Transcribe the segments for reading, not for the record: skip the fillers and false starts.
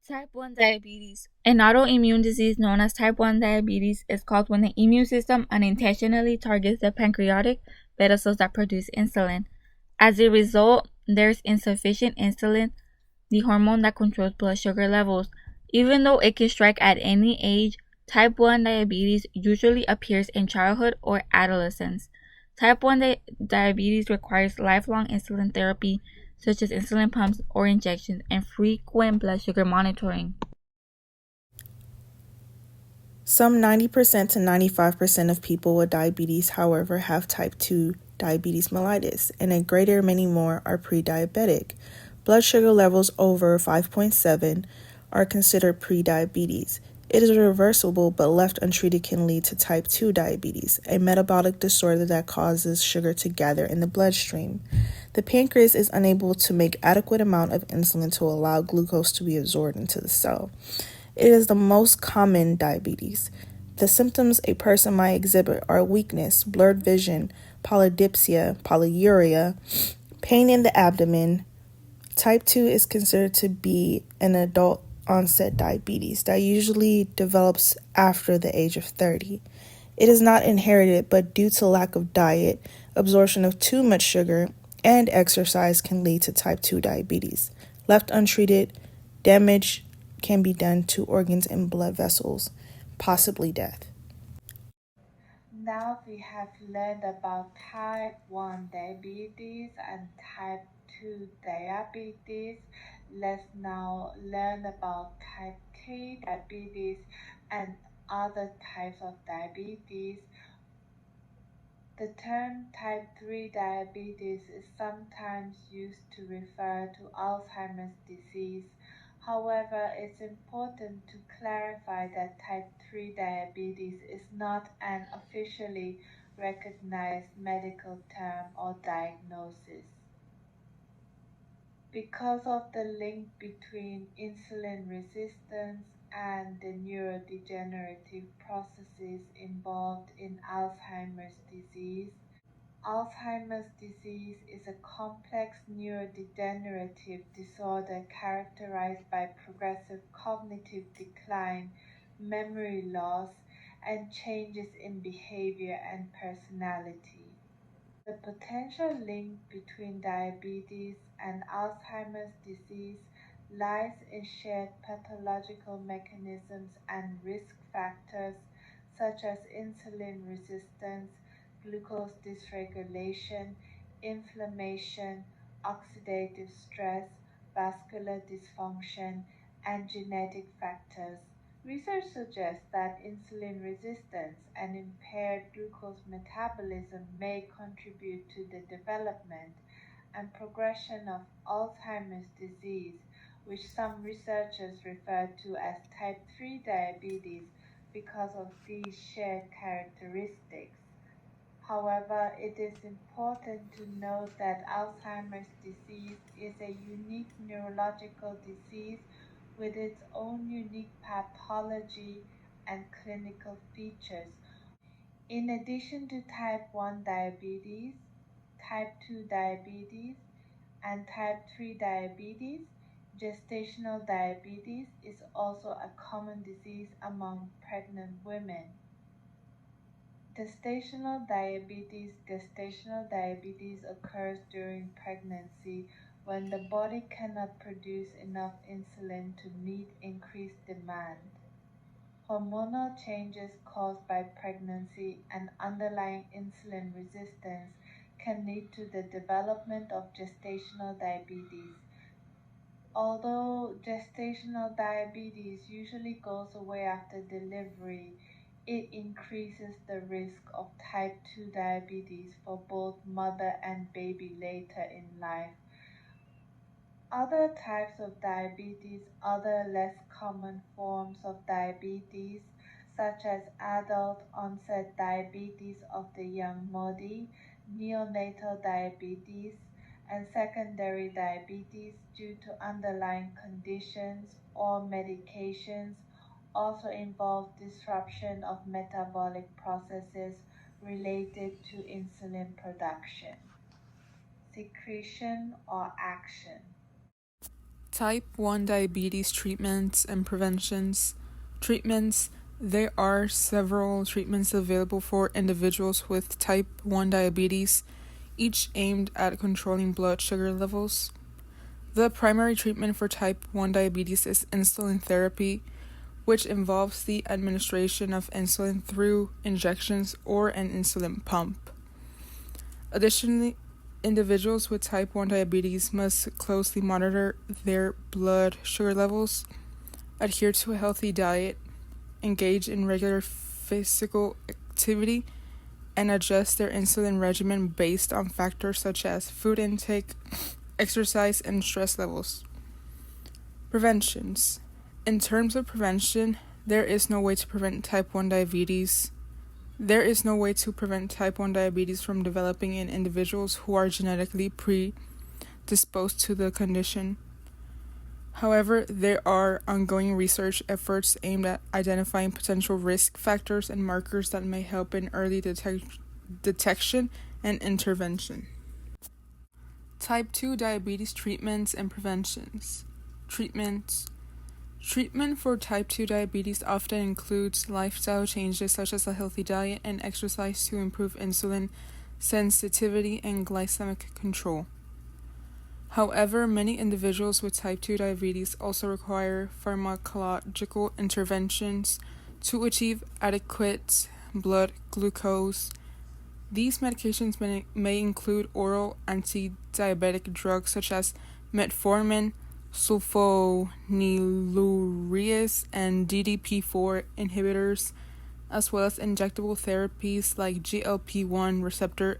Type 1 diabetes. An autoimmune disease known as type 1 diabetes is caused when the immune system unintentionally targets the pancreatic beta cells that produce insulin. As a result, there's insufficient insulin, the hormone that controls blood sugar levels. Even though it can strike at any age, type 1 diabetes usually appears in childhood or adolescence. Type 1 diabetes requires lifelong insulin therapy, such as insulin pumps or injections, and frequent blood sugar monitoring. Some 90% to 95% of people with diabetes, however, have type 2 diabetes mellitus, and a greater many more are pre-diabetic. Blood sugar levels over 5.7 are considered pre-diabetes. It is reversible, but left untreated can lead to type 2 diabetes, a metabolic disorder that causes sugar to gather in the bloodstream. The pancreas is unable to make adequate amount of insulin to allow glucose to be absorbed into the cell. It is the most common diabetes. The symptoms a person might exhibit are weakness, blurred vision, polydipsia, polyuria, pain in the abdomen. Type 2 is considered to be an adult onset diabetes that usually develops after the age of 30. It is not inherited, but due to lack of diet, absorption of too much sugar, and exercise can lead to type 2 diabetes. Left untreated, damage can be done to organs and blood vessels, possibly death. Now we have learned about type 1 diabetes and type 2 diabetes. Let's now learn about type 3 diabetes and other types of diabetes. The term type 3 diabetes is sometimes used to refer to Alzheimer's disease. However, it's important to clarify that type 3 diabetes is not an officially recognized medical term or diagnosis. Because of the link between insulin resistance and the neurodegenerative processes involved in Alzheimer's disease, Alzheimer's disease is a complex neurodegenerative disorder characterized by progressive cognitive decline, memory loss, and changes in behavior and personality. The potential link between diabetes and Alzheimer's disease lies in shared pathological mechanisms and risk factors such as insulin resistance, glucose dysregulation, inflammation, oxidative stress, vascular dysfunction, and genetic factors. Research suggests that insulin resistance and impaired glucose metabolism may contribute to the development and progression of Alzheimer's disease, which some researchers refer to as type 3 diabetes because of these shared characteristics. However, it is important to note that Alzheimer's disease is a unique neurological disease with its own unique pathology and clinical features. In addition to type 1 diabetes, type 2 diabetes, and type 3 diabetes, gestational diabetes is also a common disease among pregnant women. Gestational diabetes occurs during pregnancy when the body cannot produce enough insulin to meet increased demand. Hormonal changes caused by pregnancy and underlying insulin resistance can lead to the development of gestational diabetes. Although gestational diabetes usually goes away after delivery, it increases the risk of type 2 diabetes for both mother and baby later in life. Other types of diabetes, other less common forms of diabetes, such as adult onset diabetes of the young body, neonatal diabetes, and secondary diabetes due to underlying conditions or medications, also involve disruption of metabolic processes related to insulin production, secretion, or action. Type 1 diabetes treatments and preventions. Treatments. There are several treatments available for individuals with type 1 diabetes, each aimed at controlling blood sugar levels. The primary treatment for type 1 diabetes is insulin therapy, which involves the administration of insulin through injections or an insulin pump. Additionally, individuals with type 1 diabetes must closely monitor their blood sugar levels, adhere to a healthy diet, engage in regular physical activity, and adjust their insulin regimen based on factors such as food intake, exercise, and stress levels. Preventions. In terms of prevention, there is no way to prevent type 1 diabetes. There is no way to prevent type 1 diabetes from developing in individuals who are genetically predisposed to the condition. However, there are ongoing research efforts aimed at identifying potential risk factors and markers that may help in early detection and intervention. Type 2 diabetes treatments and preventions. Treatments. Treatment for type 2 diabetes often includes lifestyle changes such as a healthy diet and exercise to improve insulin sensitivity and glycemic control. However, many individuals with type 2 diabetes also require pharmacological interventions to achieve adequate blood glucose. These medications may include oral anti-diabetic drugs such as metformin, sulfonylureas, and DPP-4 inhibitors, as well as injectable therapies like GLP-1 receptor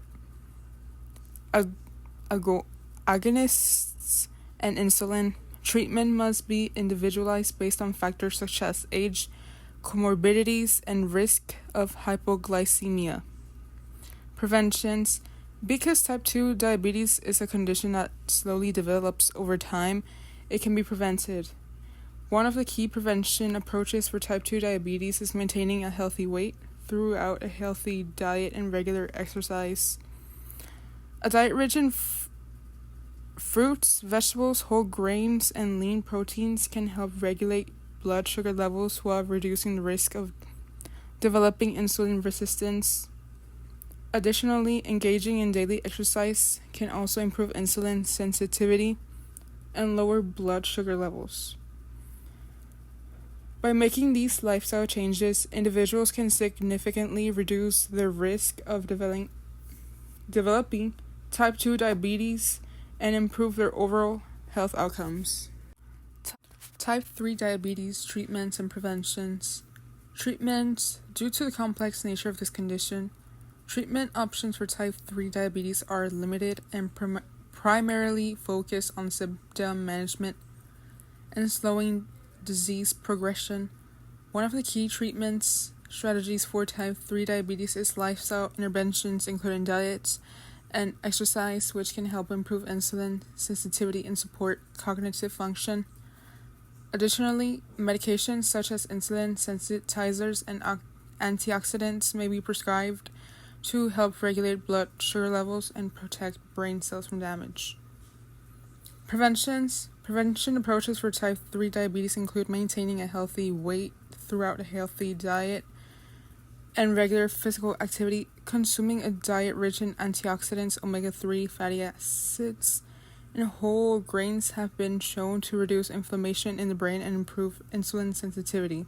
agonists and insulin. Treatment must be individualized based on factors such as age, comorbidities, and risk of hypoglycemia. Preventions. Because type 2 diabetes is a condition that slowly develops over time, it can be prevented. One of the key prevention approaches for type 2 diabetes is maintaining a healthy weight throughout a healthy diet and regular exercise. A diet rich in fruits, vegetables, whole grains, and lean proteins can help regulate blood sugar levels while reducing the risk of developing insulin resistance. Additionally, engaging in daily exercise can also improve insulin sensitivity and lower blood sugar levels. By making these lifestyle changes, individuals can significantly reduce their risk of developing type 2 diabetes and improve their overall health outcomes. Type 3 diabetes treatments and preventions. Treatments. Due to the complex nature of this condition, treatment options for type 3 diabetes are limited and primarily focus on symptom management and slowing disease progression. One of the key treatment strategies for type 3 diabetes is lifestyle interventions, including diets and exercise, which can help improve insulin sensitivity and support cognitive function. Additionally, medications such as insulin sensitizers and antioxidants may be prescribed to help regulate blood sugar levels and protect brain cells from damage. Prevention approaches for type 3 diabetes include maintaining a healthy weight throughout a healthy diet and regular physical activity, consuming a diet rich in antioxidants, omega-3 fatty acids, and whole grains have been shown to reduce inflammation in the brain and improve insulin sensitivity.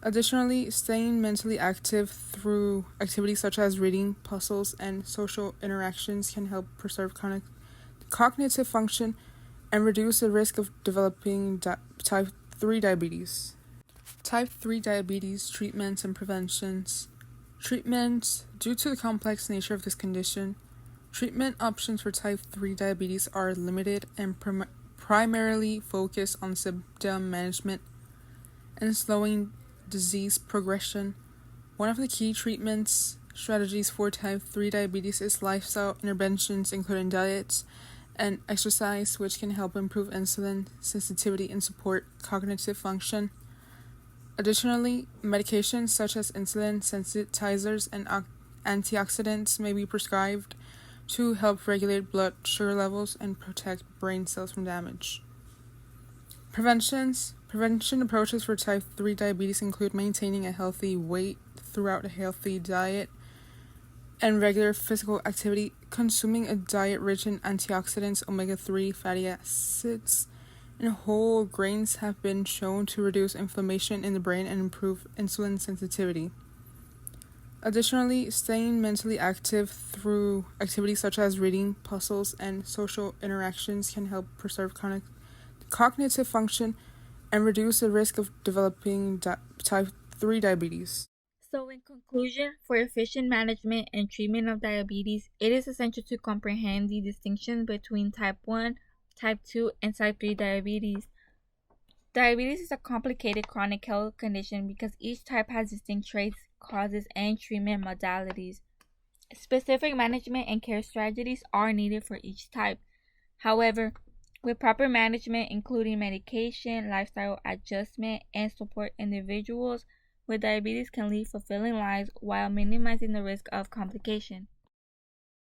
Additionally, staying mentally active through activities such as reading, puzzles, and social interactions can help preserve cognitive function and reduce the risk of developing type 3 diabetes. Type 3 diabetes treatments and preventions. Treatments. Due to the complex nature of this condition, treatment options for type 3 diabetes are limited and primarily focus on symptom management and slowing disease progression. One of the key treatment strategies for type 3 diabetes is lifestyle interventions, including diets and exercise, which can help improve insulin sensitivity and support cognitive function. Additionally, medications such as insulin sensitizers and antioxidants may be prescribed to help regulate blood sugar levels and protect brain cells from damage. Prevention approaches for type 3 diabetes include maintaining a healthy weight throughout a healthy diet and regular physical activity, consuming a diet rich in antioxidants, omega-3 fatty acids, and whole grains have been shown to reduce inflammation in the brain and improve insulin sensitivity. Additionally, staying mentally active through activities such as reading, puzzles, and social interactions can help preserve cognitive function and reduce the risk of developing type 3 diabetes. So, in conclusion, for efficient management and treatment of diabetes, it is essential to comprehend the distinction between type 1, type 2, and type 3 diabetes. Diabetes is a complicated chronic health condition because each type has distinct traits, causes, and treatment modalities. Specific management and care strategies are needed for each type. However, with proper management, including medication, lifestyle adjustment, and support, individuals with diabetes can lead fulfilling lives while minimizing the risk of complication.